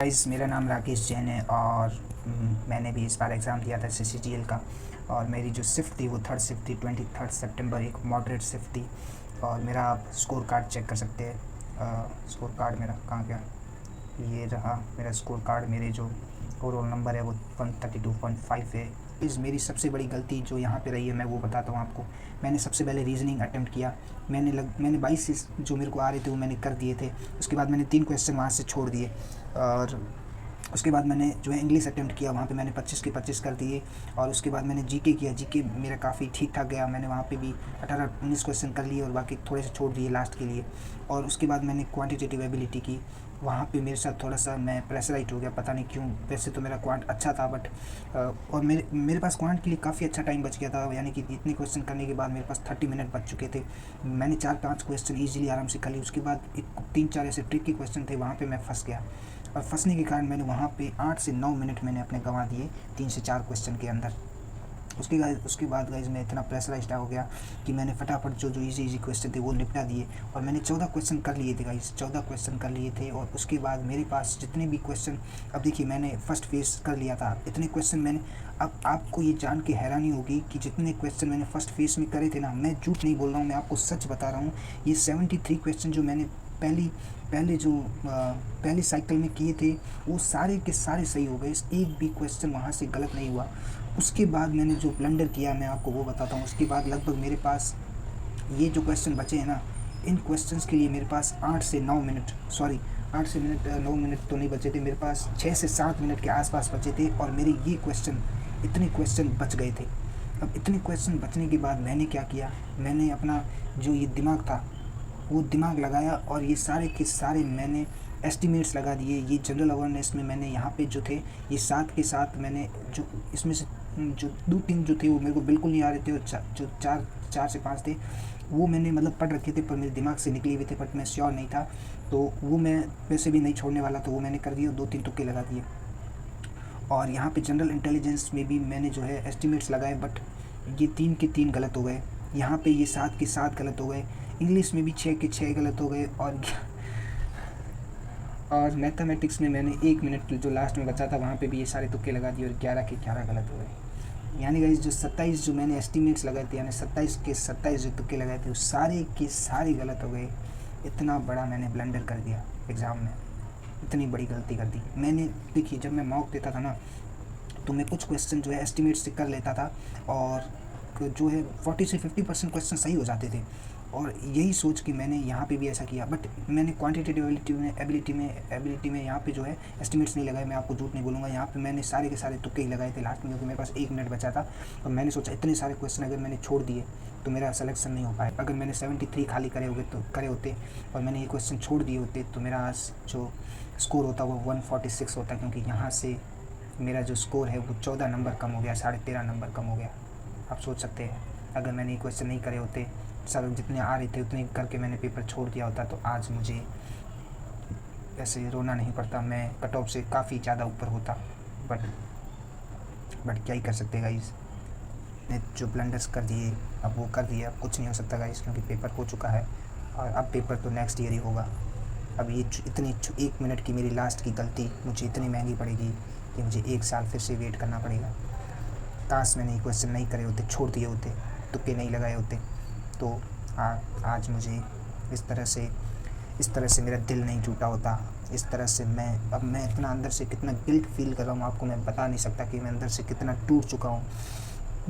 Guys, मेरा नाम राकेश जैन है और मैंने भी इस बार एग्ज़ाम दिया था CCGL का। और मेरी जो शिफ्ट थी वो थर्ड शिफ्ट थी, 23 सितंबर, एक मॉडरेट शिफ्ट थी। और मेरा आप स्कोर कार्ड चेक कर सकते हैं। स्कोर कार्ड मेरा कहाँ गया? ये रहा मेरा स्कोर कार्ड। मेरे जो ओवरऑल नंबर है वो 132.5 है। मेरी सबसे बड़ी गलती जो यहाँ पे रही है मैं वो बताता हूँ आपको। मैंने सबसे पहले रीजनिंग अटेम्प्ट किया। मैंने 22 जो मेरे को आ रहे थे वो मैंने कर दिए थे। उसके बाद मैंने 3 क्वेश्चन वहाँ से छोड़ दिए। और उसके बाद मैंने जो है इंग्लिश अटेम्प्ट किया, वहाँ पे मैंने 25 के 25 कर दिए। और उसके बाद मैंने जीके किया। जीके मेरा काफ़ी ठीक ठाक गया। मैंने वहाँ पे भी 18-19 क्वेश्चन कर लिए और बाकी थोड़े से छोड़ दिए लास्ट के लिए। और उसके बाद मैंने क्वांटिटेटिव एबिलिटी की। वहाँ पे मेरे साथ थोड़ा सा मैं प्रेशराइज हो गया, पता नहीं क्यों। वैसे तो मेरा क्वांट अच्छा था बट और मेरे पास क्वांट के लिए काफ़ी अच्छा टाइम बच गया था। यानी कि इतने क्वेश्चन करने के बाद मेरे पास 30 मिनट बच चुके थे। मैंने 4-5 क्वेश्चन ईजिली आराम से कर लिए। उसके बाद एक 3-4 ऐसे ट्रिकी क्वेश्चन थे, वहाँ पे मैं फंस गया। और फंसने के कारण मैंने वहाँ पे 8 से 9 मिनट मैंने अपने गंवा दिए 3 से 4 क्वेश्चन के अंदर। उसके बाद गाइज मैं इतना प्रेशराइज्ड हो गया कि मैंने फटाफट जो इजी क्वेश्चन थे वो निपटा दिए। और मैंने 14 क्वेश्चन कर लिए थे गाइज, 14 क्वेश्चन कर लिए थे। और उसके बाद मेरे पास जितने भी क्वेश्चन, अब देखिए मैंने फर्स्ट फेज कर लिया था, इतने क्वेश्चन मैंने, अब आपको ये जान के हैरानी होगी कि जितने क्वेश्चन मैंने फर्स्ट फेज में करे थे ना, मैं झूठ नहीं बोल रहा हूँ, मैं आपको सच बता रहा हूँ। ये 73 क्वेश्चन जो मैंने पहली साइकिल में किए थे वो सारे के सारे सही हो गए। एक भी क्वेश्चन वहाँ से गलत नहीं हुआ। उसके बाद मैंने जो ब्लंडर किया मैं आपको वो बताता हूँ। उसके बाद लगभग मेरे पास ये जो क्वेश्चन बचे हैं ना, इन क्वेश्चंस के लिए मेरे पास 8 से 9 मिनट, सॉरी 9 मिनट तो नहीं बचे थे, मेरे पास 6 से 7 मिनट के आसपास बचे थे। और मेरे ये क्वेश्चन, इतने क्वेश्चन बच गए थे। अब इतने क्वेश्चन बचने के बाद मैंने क्या किया, मैंने अपना जो ये दिमाग था वो दिमाग लगाया और ये सारे के सारे मैंने एस्टिमेट्स लगा दिए। ये जनरल अवेयरनेस में मैंने यहाँ पे जो थे ये 7 के 7 मैंने, जो इसमें से जो 2-3 जो थे वो मेरे को बिल्कुल नहीं आ रहे थे, और जो 4 से 5 थे वो मैंने मतलब पढ़ रखे थे पर मेरे दिमाग से निकले हुए थे, बट मैं श्योर नहीं था। तो वो मैं वैसे भी नहीं छोड़ने वाला, तो वो मैंने कर दिया, 2-3 तुक्के लगा दिए। और यहाँ पे जनरल इंटेलिजेंस में भी मैंने जो है एस्टिमेट्स लगाए, बट ये 3 के 3 गलत हो गए। यहाँ पे ये 7 के 7 गलत हो गए। इंग्लिश में भी 6 के 6 गलत हो गए। और मैथमेटिक्स में मैंने 1 मिनट जो लास्ट में बचा था वहाँ पे भी ये सारे तुक्के लगा दिए और 11 के 11 गलत हो गए। यानी गाइस जो 27 जो मैंने एस्टिमेट्स लगाए थे, यानी 27 के 27 जो तुक्के लगाए थे वो सारे के सारे गलत हो गए। इतना बड़ा मैंने ब्लंडर कर दिया एग्ज़ाम में, इतनी बड़ी गलती कर दी मैंने। देखिए जब मैं मॉक देता था ना तो मैं कुछ क्वेश्चन जो है एस्टिमेट से कर लेता था और जो है 40 से 50% क्वेश्चन सही हो जाते थे। और यही सोच के मैंने यहाँ पे भी ऐसा किया, बट मैंने क्वांटिटेटिव एबिलिटी में यहाँ पे जो है एस्टिमेट्स नहीं लगाए। मैं आपको झूठ नहीं बोलूँगा, यहाँ पे मैंने सारे के सारे तुक्के ही लगाए थे लास्ट में, क्योंकि मेरे पास 1 मिनट बचा था। और मैंने सोचा इतने सारे क्वेश्चन अगर मैंने छोड़ दिए तो मेरा सिलेक्शन नहीं हो पाए। अगर मैंने 73 खाली करे होते और मैंने ये क्वेश्चन छोड़ दिए होते तो मेरा आज जो स्कोर होता वो 146 होता, क्योंकि यहाँ से मेरा जो स्कोर है वो 14 नंबर कम हो गया, 13.5 नंबर कम हो गया। आप सोच सकते हैं अगर मैंने ये क्वेश्चन नहीं करे होते, सर जितने आ रहे थे उतने करके मैंने पेपर छोड़ दिया होता तो आज मुझे ऐसे रोना नहीं पड़ता, मैं कट ऑफ से काफ़ी ज़्यादा ऊपर होता। बट क्या ही कर सकते गाइस, ने जो ब्लंडर्स कर दिए अब वो कर दिए, अब कुछ नहीं हो सकता गाइस, क्योंकि पेपर हो चुका है और अब पेपर तो नेक्स्ट ईयर ही होगा। अब ये इतनी 1 मिनट की मेरी लास्ट की गलती मुझे इतनी महंगी पड़ेगी कि मुझे 1 साल फिर से वेट करना पड़ेगा। काश मैंने ये क्वेश्चन नहीं करे होते, छोड़ दिए होते, तुक्के नहीं लगाए होते तो आज मुझे इस तरह से मेरा दिल नहीं टूटा होता। इस तरह से मैं इतना अंदर से कितना गिल्ट फील कर रहा हूँ आपको मैं बता नहीं सकता कि मैं अंदर से कितना टूट चुका हूँ।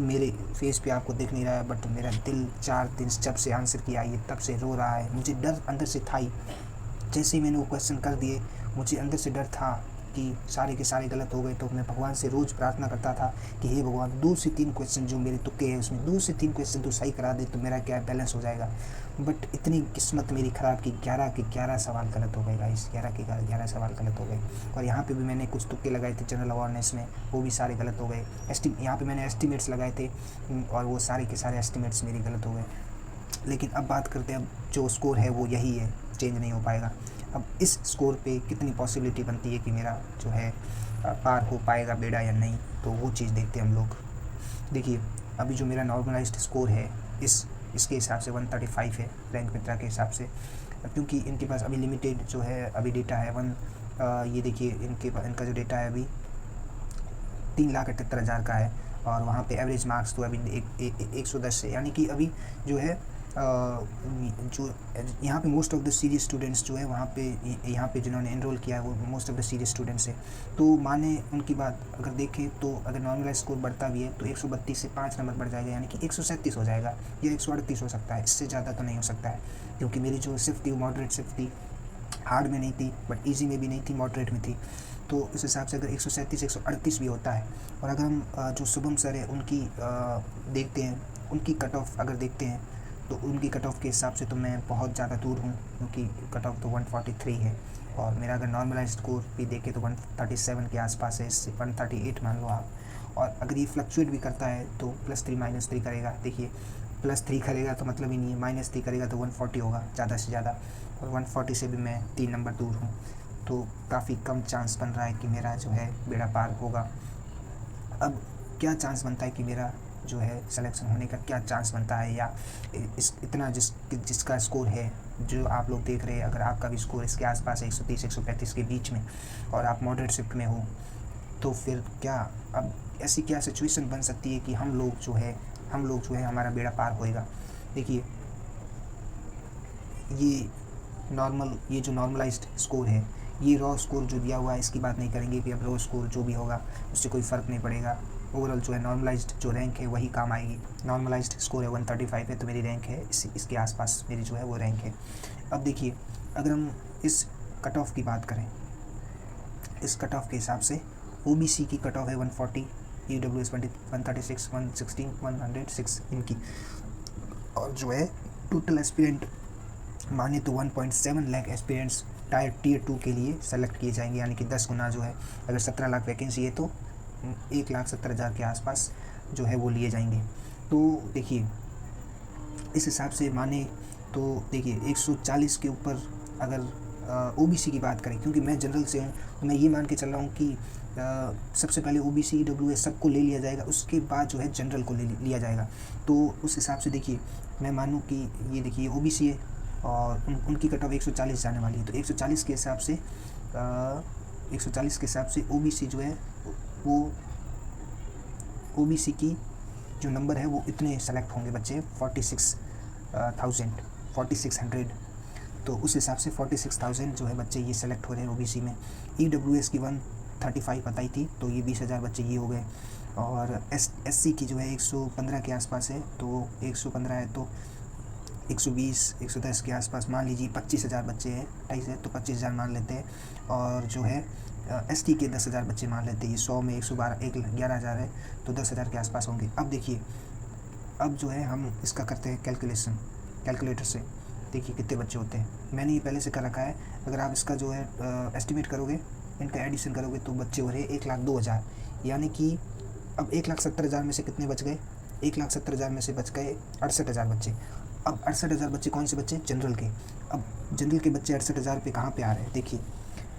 मेरे फेस पे आपको दिख नहीं रहा है, बट मेरा दिल 4 दिन जब से आंसर किया ये तब से रो रहा है। मुझे डर अंदर से था ही, जैसे ही मैंने वो क्वेश्चन कर दिए मुझे अंदर से डर था कि सारे के सारे गलत हो गए। तो मैं भगवान से रोज़ प्रार्थना करता था कि हे भगवान 2 से 3 क्वेश्चन जो मेरे तुक्के हैं उसमें 2 से 3 क्वेश्चन तो सही करा दे तो मेरा क्या बैलेंस हो जाएगा। बट इतनी किस्मत मेरी ख़राब कि 11 के 11 सवाल गलत हो गए गाइस, 11 के 11 सवाल गलत हो गए। और यहाँ पे भी मैंने कुछ तुक्के लगाए थे जनरल अवेयरनेस में, वो भी सारे गलत हो गए। यहाँ पे मैंने एस्टिमेट्स लगाए थे और वो सारे के सारे एस्टिमेट्स मेरे गलत हो गए। लेकिन अब बात करते हैं, अब जो स्कोर है वो यही है, चेंज नहीं हो पाएगा। अब इस स्कोर पे कितनी पॉसिबिलिटी बनती है कि मेरा जो है पार हो पाएगा बेड़ा या नहीं, तो वो चीज़ देखते हैं हम लोग। देखिए अभी जो मेरा नॉर्मलाइज्ड स्कोर है इसके हिसाब से 135 है रैंक मित्रा के हिसाब से, क्योंकि इनके पास अभी लिमिटेड जो है अभी डेटा है ये देखिए इनका जो डेटा है अभी 3,78,000 का है, और वहाँ पे एवरेज मार्क्स तो अभी 110 है, यानी कि अभी जो है जो यहाँ पे most of the serious students जो है वहाँ पे यहाँ पे जिन्होंने एनरोल किया है वो most of the serious students है। तो माने उनकी बात अगर देखें तो अगर नॉर्मलाइज स्कोर बढ़ता भी है तो 132 से 5 नंबर बढ़ जाएगा, यानी कि 137 हो जाएगा या 138 हो सकता है, इससे ज़्यादा तो नहीं हो सकता है, क्योंकि मेरी जो शिफ्ट थी वो मॉडरेट शिफ्ट थी, हार्ड में नहीं थी बट ईजी में भी नहीं थी, मॉडरेट में थी। तो उस हिसाब से अगर 137 138 भी होता है, और अगर हम जो शुभम सर है उनकी देखते हैं, उनकी कट ऑफ अगर देखते हैं तो उनकी कट ऑफ के हिसाब से तो मैं बहुत ज़्यादा दूर हूँ, क्योंकि कट ऑफ तो 143 है, और मेरा अगर नॉर्मलाइज स्कोर भी देखें तो 137 के आसपास है, इससे 138 मान लो आप। और अगर ये फ्लक्चुएट भी करता है तो +3 -3 करेगा, देखिए +3 करेगा तो मतलब ही नहीं है, -3 करेगा तो 140 होगा ज़्यादा से ज़्यादा, और 140 से भी मैं 3 नंबर दूर हूँ। तो काफ़ी कम चांस बन रहा है कि मेरा जो है बेड़ा पार होगा। अब क्या चांस बनता है कि मेरा जो है सिलेक्शन होने का क्या चांस बनता है, या इतना जिसका स्कोर है जो आप लोग देख रहे हैं, अगर आपका भी स्कोर इसके आसपास है 130 135 के बीच में, और आप मॉडरेट शिफ्ट में हो, तो फिर क्या अब ऐसी क्या सिचुएशन बन सकती है कि हम लोग जो है हमारा बेड़ा पार होएगा। देखिए ये जो नॉर्मलाइज्ड स्कोर है, ये रॉ स्कोर जो दिया हुआ है इसकी बात नहीं करेंगे कि अब रॉ स्कोर जो भी होगा उससे कोई फ़र्क नहीं पड़ेगा, ओवरऑल जो है नॉर्मलाइज्ड जो रैंक है वही काम आएगी। नॉर्मलाइज्ड स्कोर है 135 है, तो मेरी रैंक है इसके आसपास मेरी जो है वो रैंक है। अब देखिए अगर हम इस कट ऑफ की बात करें, इस कट ऑफ के हिसाब से OBC की कट ऑफ है 140, EWS 136, 116, 106 इनकी, और जो है टोटल एस्पिरेंट माने तो 1.7 लाख एस्पिरेंट्स Tier 2 के लिए सेलेक्ट किए जाएंगे, यानी कि 10 गुना जो है, अगर 17 लाख वैकेंसी है तो 1,70,000 के आसपास जो है वो लिए जाएंगे। तो देखिए इस हिसाब से माने तो देखिए 140 के ऊपर अगर OBC की बात करें, क्योंकि मैं जनरल से हूँ तो मैं ये मान के चल रहा हूँ कि सबसे पहले OBC EWS सबको ले लिया जाएगा, उसके बाद जो है जनरल को लिया जाएगा। तो उस हिसाब से देखिए मैं मानूँ कि ये देखिए OBC है और उनकी कट ऑफ 140 जाने वाली है, तो 140 के हिसाब से 140 के हिसाब से OBC जो है वो OBC की जो नंबर है वो इतने सेलेक्ट होंगे बच्चे 46,000 तो उस हिसाब से 46,000 जो है बच्चे ये सेलेक्ट हो रहे हैं OBC में। EWS की 135 बताई थी, तो ये 20,000 बच्चे ये हो गए, और SC की जो है 115 के आसपास है, तो 115 है तो 120 110 के आसपास मान लीजिए 25,000 बच्चे हैं, 28 है तो 25,000 मान लेते हैं, और जो है ST के 10,000 बच्चे मान लेते हैं, 100 में 112 11,000 है तो 10,000 के आसपास होंगे। अब देखिए अब जो है हम इसका करते हैं कैलकुलेटर से, देखिए कितने बच्चे होते हैं, मैंने ये पहले से कर रखा है। अगर आप इसका जो है एस्टिमेट करोगे, इनका एडिशन करोगे तो बच्चे हो रहे 1,02,000, यानी कि अब 1,70,000 में से कितने बच गए, 1,70,000 में से बच गए 68,000 बच्चे। अब 68,000 बच्चे कौन से बच्चे, जनरल के। अब जनरल के बच्चे 68,000 पे कहाँ पे आ रहे हैं, देखिए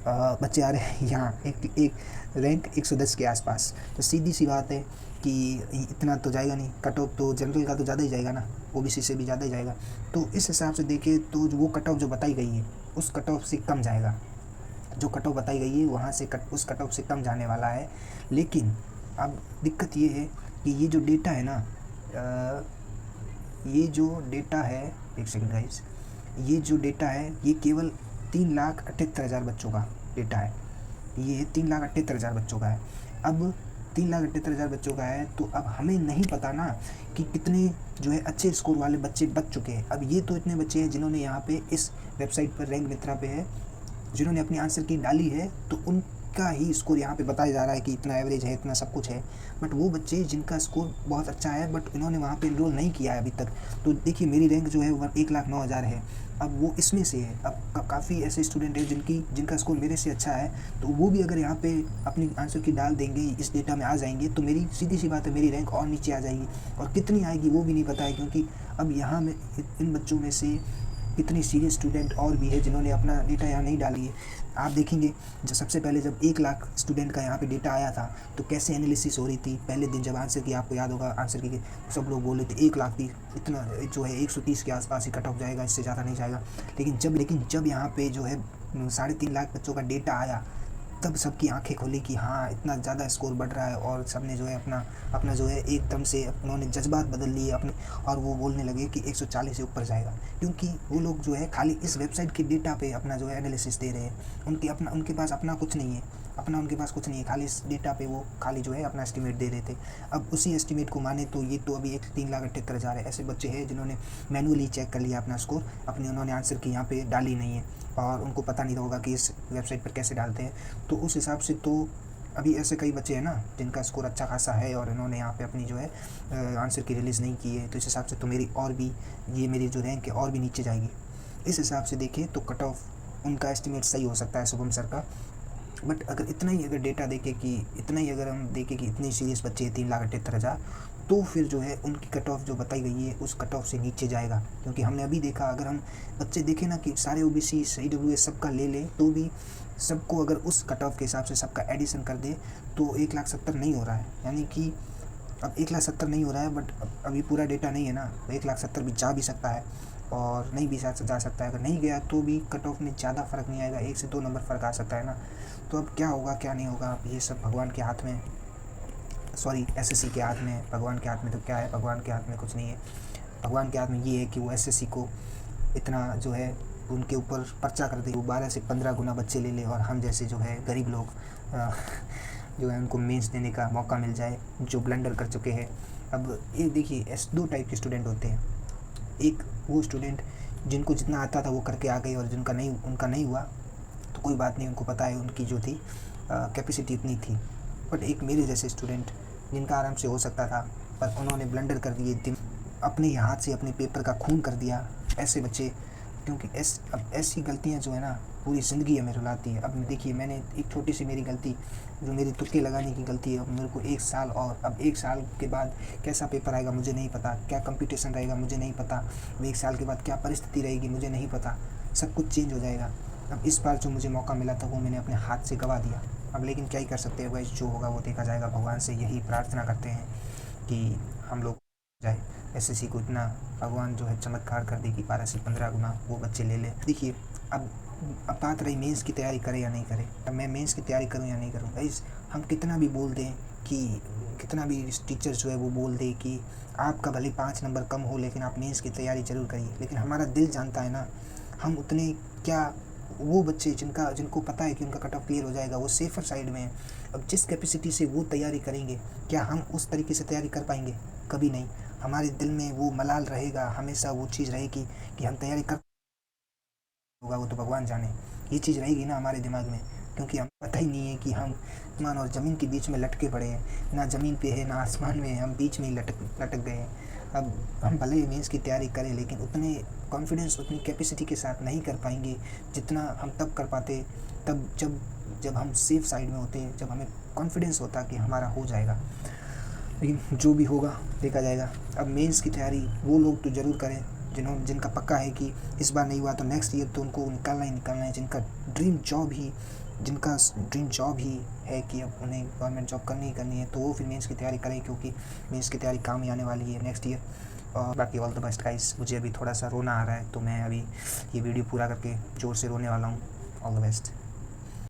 बच्चे आ रहे हैं यहाँ एक रैंक 110 के आसपास। तो सीधी सी बात है कि इतना तो जाएगा नहीं, कट ऑफ तो जनरल का तो ज़्यादा ही जाएगा ना, OBC से भी ज़्यादा ही जाएगा। तो इस हिसाब से देखें तो वो कट ऑफ जो बताई गई है उस कट ऑफ से कम जाएगा, जो कट ऑफ बताई गई है वहाँ से उस कट ऑफ से कम जाने वाला है। लेकिन अब दिक्कत ये है कि ये जो डेटा है ना, ये जो डेटा है, एक सेकंड गाइस, ये जो डेटा है ये केवल 3,78,000 बच्चों का डेटा है, ये 3,78,000 बच्चों का है। अब 3,78,000 बच्चों का है तो अब हमें नहीं पता ना कि कितने जो है अच्छे स्कोर वाले बच्चे बच चुके हैं। अब ये तो इतने बच्चे हैं जिन्होंने यहाँ पे इस वेबसाइट पर रैंक मित्रा पे है, जिन्होंने अपनी आंसर की डाली है, तो उनका ही स्कोर यहाँ पे बताया जा रहा है कि इतना एवरेज है, इतना सब कुछ है। बट वो बच्चे जिनका स्कोर बहुत अच्छा है बट इन्होंने वहाँ पे इनरोल नहीं किया है अभी तक, तो देखिए मेरी रैंक जो है 1,09,000 है। अब वो इसमें से है, अब काफ़ी ऐसे स्टूडेंट हैं जिनका स्कोर मेरे से अच्छा है, तो वो भी अगर यहाँ पे अपनी आंसर की डाल देंगे, इस डेटा में आ जाएंगे, तो मेरी सीधी सी बात है मेरी रैंक और नीचे आ जाएगी, और कितनी आएगी वो भी नहीं पता है, क्योंकि अब यहाँ में इन बच्चों में से कितनी सीरियस स्टूडेंट और भी है जिन्होंने अपना डेटा यहाँ नहीं डाली है। आप देखेंगे जब सबसे पहले जब 1 लाख स्टूडेंट का यहाँ पे डेटा आया था तो कैसे एनालिसिस हो रही थी। पहले दिन जब आंसर की, आपको याद होगा आंसर की सब लोग बोले थे 1 लाख थी, इतना जो है 130 के आसपास ही कट ऑफ जाएगा, इससे ज़्यादा नहीं जाएगा। लेकिन जब यहाँ पे जो है 3.5 लाख बच्चों का डेटा आया, तब सबकी आंखें खुली कि हाँ इतना ज़्यादा स्कोर बढ़ रहा है, और सबने जो है अपना अपना जो है एकदम से उन्होंने जज्बात बदल लिए अपने, और वो बोलने लगे कि 140 से ऊपर जाएगा, क्योंकि वो लोग जो है खाली इस वेबसाइट के डेटा पे अपना जो है एनालिसिस दे रहे हैं। उनके पास अपना कुछ नहीं है, उनके पास कुछ नहीं है, खाली इस डेटा पे वो खाली जो है अपना एस्टिमेट दे रहे थे। अब उसी एस्टिमेट को माने तो ये तो अभी 3,78,000 है। ऐसे बच्चे हैं जिन्होंने मैनुअली चेक कर लिया अपना स्कोर, उन्होंने आंसर की यहाँ पे डाली नहीं है, और उनको पता नहीं होगा कि इस वेबसाइट पर कैसे डालते हैं। तो उस हिसाब से तो अभी ऐसे कई बच्चे हैं ना जिनका स्कोर अच्छा खासा है, और इन्होंने यहाँ पे अपनी जो है आंसर की रिलीज़ नहीं की है। तो इस हिसाब से तो मेरी जो रैंक है और भी नीचे जाएगी। इस हिसाब से देखें तो कट ऑफ उनका एस्टिमेट सही हो सकता है शुभम सर का। बट अगर इतना ही अगर डेटा देखें कि हम देखें कि इतने सीरियस बच्चे हैं 3,78,000, तो फिर जो है उनकी कट ऑफ जो बताई गई है उस कट ऑफ से नीचे जाएगा। क्योंकि हमने अभी देखा, अगर हम बच्चे देखें ना कि सारे OBC EWS सबका ले लें, तो भी सबको अगर उस कट ऑफ के हिसाब से सबका एडिशन कर दे तो 1,70,000 नहीं हो रहा है। यानी कि अब 1,70,000 नहीं हो रहा है, बट अभी पूरा डेटा नहीं है ना, 1,70,000 भी जा भी सकता है और नहीं भी जा सकता है। अगर नहीं गया तो भी कट ऑफ में ज़्यादा फ़र्क नहीं आएगा, 1 से 2 नंबर फ़र्क आ सकता है ना। तो अब क्या होगा क्या नहीं होगा, अब ये सब भगवान के हाथ में, सॉरी SSC के हाथ में। भगवान के हाथ में तो क्या है, भगवान के हाथ में कुछ नहीं है। भगवान के हाथ में ये है कि वो SSC को इतना जो है उनके ऊपर पर्चा कर दे, वो 12 से 15 गुना बच्चे ले ले, और हम जैसे जो है गरीब लोग जो है उनको मेंस देने का मौका मिल जाए, जो ब्लंडर कर चुके हैं। अब ये देखिए 2 टाइप के स्टूडेंट होते हैं। एक वो स्टूडेंट जिनको जितना आता था वो करके आ गए, और उनका नहीं हुआ तो कोई बात नहीं, उनको पता है उनकी जो थी कैपेसिटी इतनी थी। बट एक मेरे जैसे स्टूडेंट जिनका आराम से हो सकता था, पर उन्होंने ब्लंडर कर दिए, अपने हाथ से अपने पेपर का खून कर दिया, ऐसे बच्चे। क्योंकि अब ऐसी गलतियाँ जो है ना पूरी ज़िंदगी हमें रुलाती है। अब देखिए, मैंने एक छोटी सी मेरी गलती, जो मेरी तुक्के लगाने की गलती है, अब मेरे को 1 साल, और अब 1 साल के बाद कैसा पेपर आएगा मुझे नहीं पता, क्या कंपटीशन रहेगा मुझे नहीं पता, अब 1 साल के बाद क्या परिस्थिति रहेगी मुझे नहीं पता, सब कुछ चेंज हो जाएगा। अब इस बार जो मुझे मौका मिला था वो मैंने अपने हाथ से गंवा दिया। अब लेकिन क्या ही कर सकते हैं भाई, जो होगा वो देखा जाएगा। भगवान से यही प्रार्थना करते हैं कि हम लोग जाए SSC को इतना भगवान जो है चमत्कार कर दे कि 12 से 15 गुना वो बच्चे ले लें। देखिए अब बात रही मेंस की तैयारी करें या नहीं करें। अब मैं मेंस की तैयारी करूं या नहीं करूं, भाई हम कितना भी बोल दें कि कितना भी टीचर जो है वो बोल दे कि आपका भले 5 नंबर कम हो लेकिन आप मेंस की तैयारी ज़रूर करिए, लेकिन हमारा दिल जानता है ना, हम उतने क्या, वो बच्चे जिनको पता है कि उनका कट ऑफ क्लियर हो जाएगा वो सेफ़र साइड में है। अब जिस कैपेसिटी से वो तैयारी करेंगे, क्या हम उस तरीके से तैयारी कर पाएंगे? कभी नहीं। हमारे दिल में वो मलाल रहेगा, हमेशा वो चीज़ रहेगी कि हम तैयारी कर होगा, वो तो भगवान जाने। ये चीज़ रहेगी ना हमारे दिमाग में, क्योंकि हमें पता ही नहीं है कि हम आसमान और ज़मीन के बीच में लटके पड़े हैं, ना ज़मीन पे है ना आसमान में है, हम बीच में ही लटक गए हैं। अब हम भले ही मेंस की तैयारी करें, लेकिन उतने कॉन्फिडेंस, उतनी कैपेसिटी के साथ नहीं कर पाएंगे जितना हम तब कर पाते, तब जब हम सेफ साइड में होते, जब हमें कॉन्फिडेंस होता कि हमारा हो जाएगा। लेकिन जो भी होगा देखा जाएगा। अब मेंस की तैयारी वो लोग तो ज़रूर करें जिनका पक्का है कि इस बार नहीं हुआ तो नेक्स्ट ईयर तो उनको निकालना ही निकालना है, जिनका ड्रीम जॉब ही है कि अब उन्हें गवर्नमेंट जॉब करनी ही करनी है, तो वो फिर मेंस की तैयारी करें, क्योंकि मेंस की तैयारी काम ही आने वाली है नेक्स्ट ईयर। और बाकी ऑल द बेस्ट गाइस। मुझे अभी थोड़ा सा रोना आ रहा है, तो मैं अभी ये वीडियो पूरा करके ज़ोर से रोने वाला हूँ। All the best.